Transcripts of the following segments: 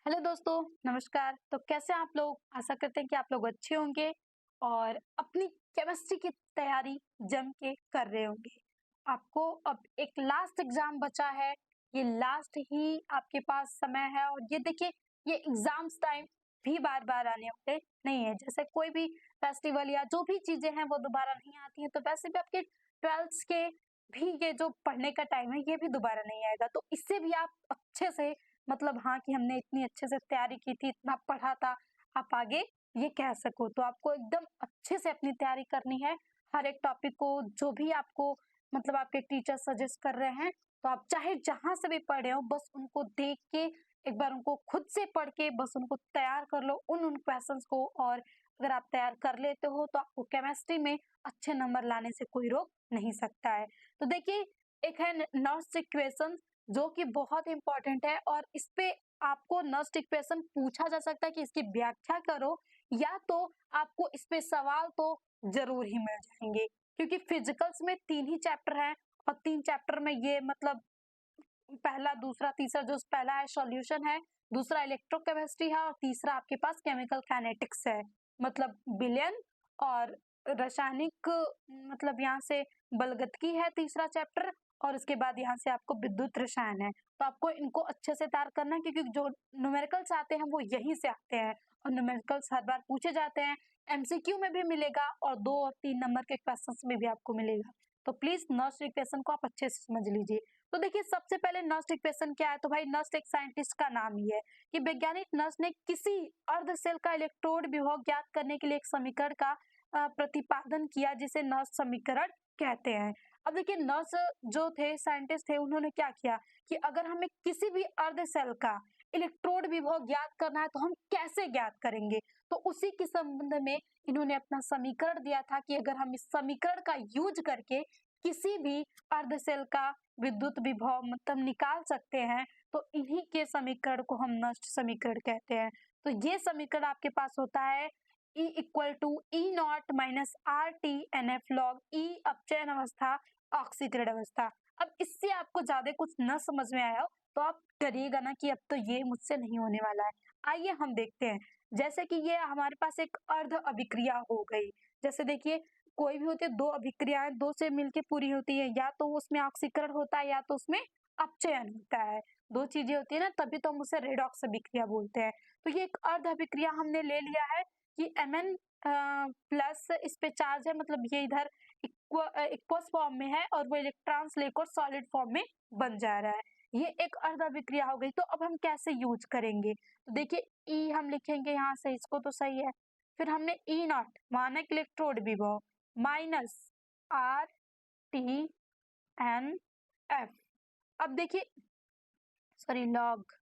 Hello दोस्तों, नमस्कार। तो कैसे हैं आप लोग? आशा करते हैं कि आप लोग अच्छे होंगे और अपनी केमिस्ट्री की तैयारी जम के कर रहे होंगे। आपको अब एक लास्ट एग्ज़ाम बचा है, ये लास्ट ही आपके पास समय है और ये देखिए, ये एग्ज़ाम्स टाइम भी बार-बार आने वाले नहीं है। जैसे कोई भी फेस्टिवल या जो भी चीज़ें हैं वो दोबारा नहीं आती हैं, तो वैसे भी आपके 12th के भी ये जो पढ़ने का टाइम है, ये भी दोबारा नहीं आएगा। तो इससे भी आप अच्छे से मतलब हाँ, कि हमने इतनी अच्छे से तैयारी की थी, इतना पढ़ा था, आप आगे ये कह सको। तो आपको एकदम अच्छे से अपनी तैयारी करनी है, हर एक टॉपिक को जो भी आपको मतलब आपके टीचर सजेस्ट कर रहे हैं, तो आप चाहे जहाँ से भी पढ़ रहे हो, बस उनको देख के एक बार उनको खुद से पढ़ के बस उनको तैयार कर लो उन क्वेश्चंस को और अगर आप तैयार कर लेते हो, तो आपको केमिस्ट्री में अच्छे नंबर लाने से कोई रोक नहीं सकता है। तो देखिए, एक है न नॉट्स इक्वेशंस जो कि बहुत इम्पोर्टेंट है और इस पे आपको नस्ट इक्वेशन पूछा जा सकता है कि इसकी व्याख्या करो या तो आपको इस पे सवाल तो जरूर ही मिल जाएंगे क्योंकि फिजिकल्स में 3 ही चैप्टर हैं और 3 चैप्टर में ये मतलब पहला, दूसरा, तीसरा जो पहला है सॉल्यूशन है, दूसरा इलेक्ट्रोकेमिस्ट्री है और तीसरा आपके पास केमिकल काइनेटिक्स है। मतलब विलयन और रासायनिक मतलब यहाँ से बलगतकी है तीसरा चैप्टर और उसके बाद यहाँ से आपको विद्युत रसायन है। तो आपको इनको अच्छे से तैयार करना है क्योंकि जो न्यूमेरिकल्स आते हैं वो यहीं से आते हैं और न्यूमेरिकल्स हर बार पूछे जाते हैं। एमसीक्यू में भी मिलेगा और 2 और 3 नंबर के क्वेश्चंस में भी आपको मिलेगा। तो प्लीज नर्स इक्वेशन को आप अच्छे से समझ लीजिए। तो देखिए, सबसे पहले नर्स इक्वेशन क्या है? तो भाई नर्स एक साइंटिस्ट का नाम ही है कि वैज्ञानिक नर्स ने किसी अर्ध सेल का इलेक्ट्रोड विभव ज्ञात करने के लिए एक समीकरण का प्रतिपादन किया जिसे नर्स समीकरण कहते हैं। अब देखिए, नर्स जो थे साइंटिस्ट थे उन्होंने क्या किया कि अगर हमें किसी भी अर्ध सेल का इलेक्ट्रोड विभव ज्ञात करना है तो हम कैसे ज्ञात करेंगे? तो उसी के संबंध में इन्होंने अपना समीकरण दिया था कि अगर हम इस समीकरण का यूज करके किसी भी अर्ध सेल का विद्युत विभव मतलब निकाल सकते हैं, तो इन्हीं के समीकरण को हम नष्ट समीकरण कहते हैं। तो ये समीकरण आपके पास होता है E equal to E naught minus R T N F log E अपचयन अवस्था ऑक्सीकरण अवस्था। अब इससे आपको ज्यादा कुछ न समझ में आया हो तो आप करिएगा ना कि अब तो ये मुझसे नहीं होने वाला है। आइए हम देखते हैं। जैसे कि ये हमारे पास एक अर्ध अभिक्रिया हो गई। जैसे देखिए, कोई भी होती है, 2 अभिक्रियाएं 2 से मिलके पूरी होती है, या तो उसमें ऑक्सीकरण होता है या तो उसमें अपचयन होता है। 2 चीजें होती है ना, तभी तो हम उसे रेडॉक्स अभिक्रिया बोलते हैं। तो ये एक अर्ध अभिक्रिया हमने ले लिया है कि Mn प्लस इस पे चार्ज है, मतलब ये इधर इक्वस फॉर्म में है और वो इलेक्ट्रॉन्स लेकर सॉलिड फॉर्म में बन जा रहा है। ये एक अर्ध अभिक्रिया हो गई। तो अब हम कैसे यूज करेंगे? तो देखिए, ई हम लिखेंगे यहाँ से, इसको तो सही है। फिर हमने ई नॉट मानक इलेक्ट्रोड विभव minus R T N F. अब देखिए, सॉरी, लॉग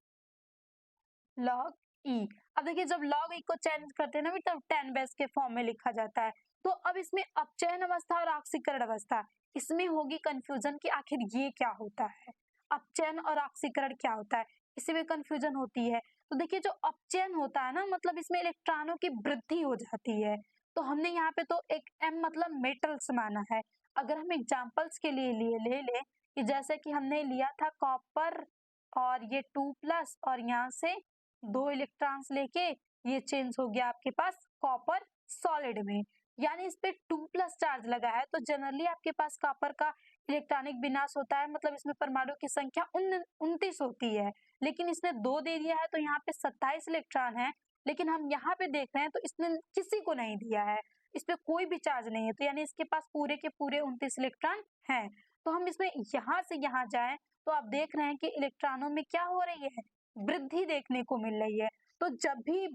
लॉग ई। अब देखिए, जब लॉग ई को चेंज करते हैं ना तब 10 बेस के फॉर्म में लिखा जाता है। तो अब इसमें अपचयन अवस्था और ऑक्सीकरण अवस्था, इसमें होगी कंफ्यूजन कि आखिर ये क्या होता है, अपचयन और ऑक्सीकरण क्या होता है, इसी में कंफ्यूजन होती है। तो देखिए, जो अपचयन होता है ना, मतलब इसमें इलेक्ट्रॉनों की वृद्धि हो जाती है। तो हमने यहाँ पे तो एक एम मतलब मेटल्स माना है। अगर हम एग्जाम्पल्स के लिए ले ले कि जैसे कि हमने लिया था कॉपर और ये 2+ और यहाँ से 2 इलेक्ट्रॉन्स लेके ये चेंज हो गया आपके पास कॉपर सॉलिड में, यानी इस पे 2+ चार्ज लगा है। तो जनरली आपके पास कॉपर का इलेक्ट्रॉनिक विनाश होता है, मतलब इसमें परमाणु की संख्या 29 होती है, लेकिन इसने 2 दे दिया है तो यहाँ पे 27 इलेक्ट्रॉन है। लेकिन हम यहाँ पे देख रहे हैं तो इसने किसी को नहीं दिया है, इस पे कोई भी चार्ज नहीं है, तो यानी इसके पास पूरे के पूरे 29 इलेक्ट्रॉन हैं। तो हम इसमें यहाँ से यहाँ जाएं तो आप देख रहे हैं कि इलेक्ट्रॉनों में क्या हो रही है, वृद्धि देखने को मिल रही है। तो जब भी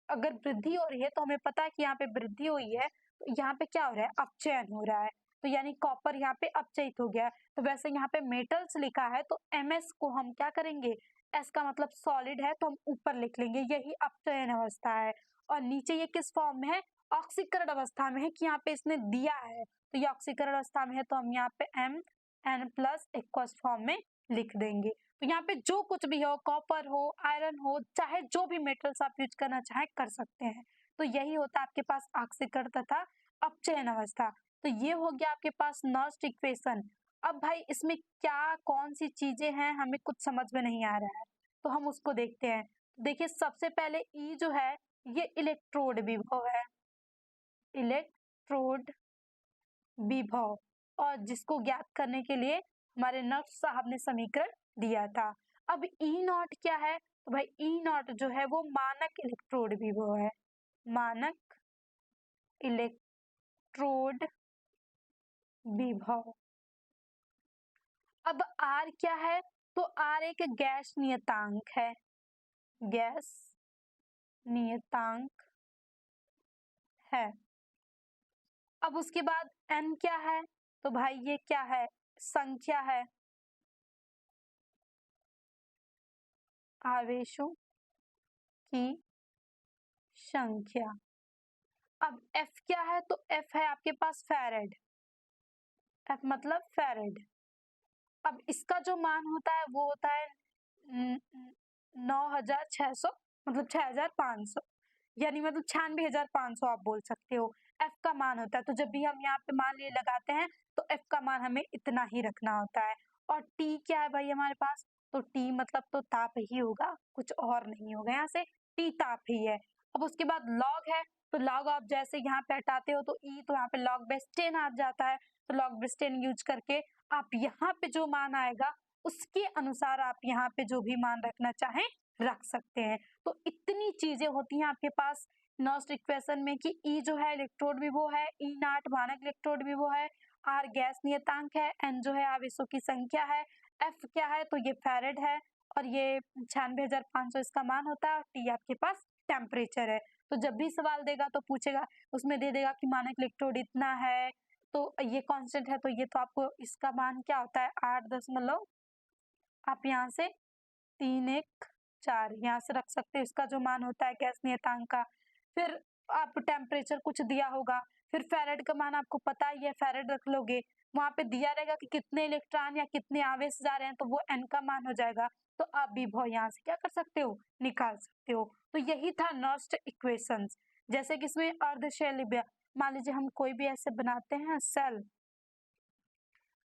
अगर वृद्धि हो रही है तो हमें पता है कि यहाँ पे वृद्धि हुई है, तो यहाँ पे क्या हो रहा है, अपचयन हो रहा है। तो यानी कॉपर यहाँ पे अपचयित हो गया है। तो वैसे यहाँ पे मेटल्स लिखा है तो Ms को हम क्या करेंगे, S का मतलब सॉलिड है तो हम ऊपर लिख लेंगे, यही अपचयन अवस्था है। और नीचे ये किस फॉर्म में है, ऑक्सीकरण अवस्था में है कि यहाँ पे इसने दिया है, तो ये ऑक्सीकरण अवस्था में है तो हम यहाँ पे Mn+ एक्वस फॉर्म में लिख देंगे। तो यहाँ पे जो कुछ भी हो, कॉपर हो, आयरन हो, चाहे जो भी मेटल्स आप यूज करना चाहे कर सकते हैं। तो यही होता है आपके पास ऑक्सीकरण तथा अपचयन अवस्था। तो ये हो गया आपके पास नॉस्ट इक्वेशन। अब भाई इसमें क्या कौन सी चीजें हैं हमें कुछ समझ में नहीं आ रहा है, तो हम उसको देखते हैं। देखिए सबसे पहले ई जो है ये इलेक्ट्रोड विभव है, इलेक्ट्रोड विभव, और जिसको ज्ञात करने के लिए हमारे नर्स साहब ने समीकरण दिया था। अब ई नॉट क्या है, तो भाई ई नॉट जो है वो मानक इलेक्ट्रोड विभव है, मानक इलेक्ट्रोड विभव। अब आर क्या है, तो आर एक गैस नियतांक है, गैस नियतांक है। अब उसके बाद n क्या है, तो भाई ये क्या है, संख्या है, आवेशों की संख्या। अब f क्या है, तो f है आपके पास फैरेड, f मतलब फैरेड। अब इसका जो मान होता है वो होता है 9600, मतलब 6500, यानी मतलब 96,500 आप बोल सकते हो f का मान होता है। तो जब भी हम यहाँ पे मान लिए लगाते हैं तो f का मान हमें इतना ही रखना होता है। और t क्या है भाई हमारे पास, तो t मतलब तो ताप ही होगा, कुछ और नहीं होगा, यहाँ से t ताप ही है। अब उसके बाद log है, तो log आप जैसे यहाँ पे हटाते हो तो e, तो यहाँ पे log बेस 10 आ जाता है, तो log बेस 10 यूज करके आप यहाँ पे जो मान आएगा उसके अनुसार आप यहाँ पे जो भी मान रखना चाहें रख सकते हैं। तो इतनी चीजें होती हैं आपके पास नॉस्ट इक्वेशन में कि E जो है इलेक्ट्रोड विभव है, E नॉट मानक इलेक्ट्रोड विभव है, R गैस नियतांक है, N जो है आवेशों की संख्या है, F क्या है, तो ये फैरेड है, और ये 96,500 इसका मान होता है, और T आपके पास टेम्परेचर है। तो जब भी सवाल देगा तो पूछेगा, उसमें दे देगा कि मानक इलेक्ट्रोड इतना है, तो ये कांस्टेंट है, तो ये तो आपको इसका मान क्या होता है 8 आप यहाँ से 314 यहाँ से रख सकते हो, इसका जो मान होता है गैस नियतांक का। फिर आप टेम्परेचर कुछ दिया होगा, फिर फैरेड का मान आपको पता ही है, फैरेड रख लोगे, वहां पे दिया रहेगा कि कितने इलेक्ट्रॉन या कितने आवेश जा रहे हैं, तो वो n का मान हो जाएगा। तो आप विभव यहाँ से क्या कर सकते हो, निकाल सकते हो। तो यही था नॉस्ट इक्वेशंस। जैसे कि इसमें अर्धशैली, मान लीजिए हम कोई भी ऐसे बनाते हैं सेल,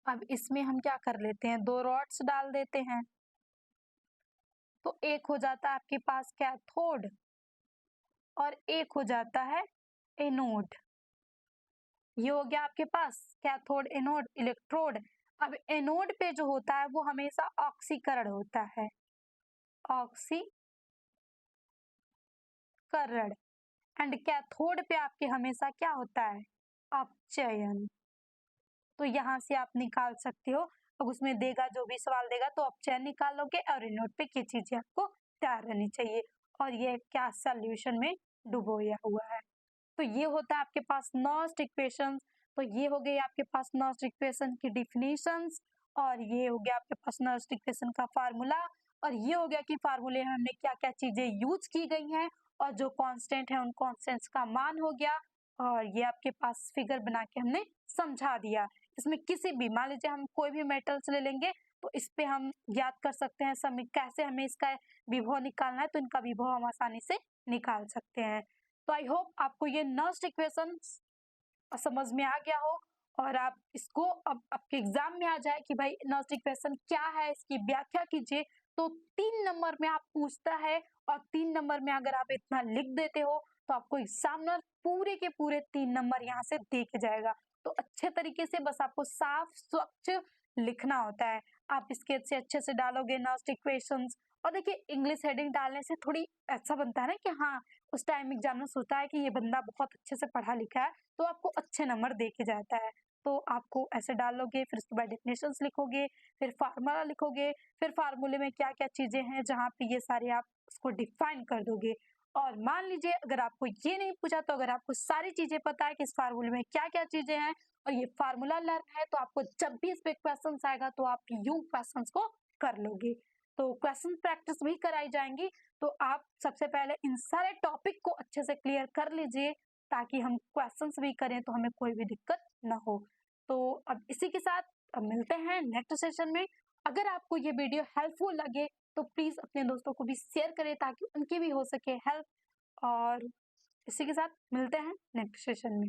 अब इसमें हम क्या कर लेते हैं, 2 रॉड्स डाल देते हैं, तो एक हो जाता है आपके पास कैथोड और एक हो जाता है एनोड। ये हो गया आपके पास कैथोड एनोड इलेक्ट्रोड। अब एनोड पे जो होता है वो हमेशा ऑक्सीकरण होता है, ऑक्सीकरण। एंड कैथोड पे आपके हमेशा क्या होता है, अपचयन। तो यहाँ से आप निकाल सकते हो, अब उसमें देगा जो भी सवाल देगा तो अपचयन निकालोगे, और इन नोट पे क्या चीजें आपको तैयार रहनी चाहिए, और ये क्या सॉल्यूशन में डुबोया हुआ है। तो ये होता है आपके पास नॉस्ट इक्वेशंस। तो ये हो गई आपके पास नॉस्ट इक्वेशन की डिफिनीशंस, और ये हो गया आपके पास नॉस्ट इक्वेशन का फार्मूला, और ये हो गया कि फार्मूले में हमने क्या क्या चीजें यूज की गई हैं, और जो कांस्टेंट है उन कांस्टेंट्स का मान हो गया, और ये आपके पास फिगर बना के हमने समझा दिया। इसमें किसी भी, मान लीजिए हम कोई भी मेटल्स ले लेंगे तो इस पे हम याद कर सकते हैं समय कैसे हमें इसका विभव निकालना है, तो इनका विभव हम आसानी से निकाल सकते हैं। तो आई होप आपको ये नॉस्ट इक्वेशन समझ में आ गया हो, और आप इसको अब आपके एग्जाम में आ जाए कि भाई नॉस्ट इक्वेशन क्या है, इसकी व्याख्या कीजिए। तो 3 नंबर में आप पूछता है, और 3 नंबर में अगर आप इतना लिख देते हो तो आपको एग्जामिनर पूरे के पूरे 3 नंबर यहाँ से दे के जाएगा। तो अच्छे तरीके से बस आपको साफ स्वच्छ लिखना होता है। आप स्केच से अच्छे से डालोगे नॉस्ट इक्वेशंस, और देखिए इंग्लिश हेडिंग डालने से थोड़ी ऐसा बनता है ना कि हाँ, उस टाइम एग्जामिनर सोचता है कि ये बंदा बहुत अच्छे से पढ़ा लिखा है, तो आपको अच्छे नंबर दे के जाता है। तो आपको ऐसे डालोगे, फिर उसके बाद डेफिनेशंस लिखोगे, फिर फार्मूला लिखोगे, फिर फार्मूले में क्या क्या चीजें हैं जहाँ पे ये सारे आप उसको डिफाइन कर दोगे। और मान लीजिए अगर आपको ये नहीं पूछा, तो अगर आपको सारी चीजें पता है कि इस फार्मूले में क्या क्या चीजें हैं और ये फार्मूला लर्न है, तो आपको जब भी इस पे क्वेश्चन आएगा तो आप यूं क्वेश्चन को कर लोगे। तो क्वेश्चन प्रैक्टिस भी कराई जाएंगी, तो आप सबसे पहले इन सारे टॉपिक को अच्छे से क्लियर कर लीजिए, ताकि हम क्वेश्चंस भी करें तो हमें कोई भी दिक्कत ना हो। तो अब इसी के साथ अब मिलते हैं नेक्स्ट सेशन में। अगर आपको ये वीडियो हेल्पफुल लगे तो प्लीज अपने दोस्तों को भी शेयर करें, ताकि उनकी भी हो सके हेल्प। और इसी के साथ मिलते हैं नेक्स्ट सेशन में।